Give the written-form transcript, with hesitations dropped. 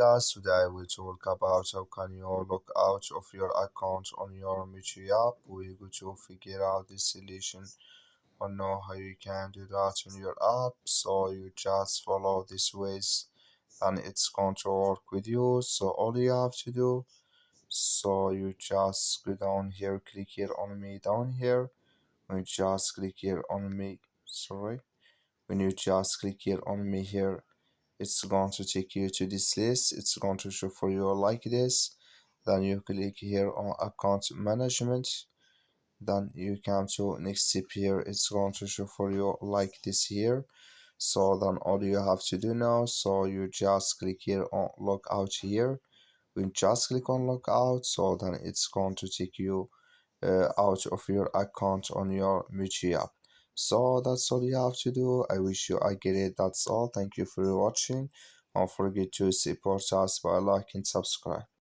guys. Today we talk about how can you log out of your account on your Meitu app. We're going to figure out this solution or know how you can do that on your app. So you just follow this ways and it's going to work with you. So all you have to do, so you just go down here, click here on me down here. When you just click here on me, sorry. When you just click here on me here, it's going to take you to this list. It's going to show for you like this. Then you click here on account management. Then you come to next step here. It's going to show for you like this here. So then all you have to do now, so you just click here on log out here. When you just click on log out, so then it's going to take you out of your account on your Meitu app. So that's all you have to do. I wish you I get it. That's all. Thank you for watching. Don't forget to support us by liking, subscribe.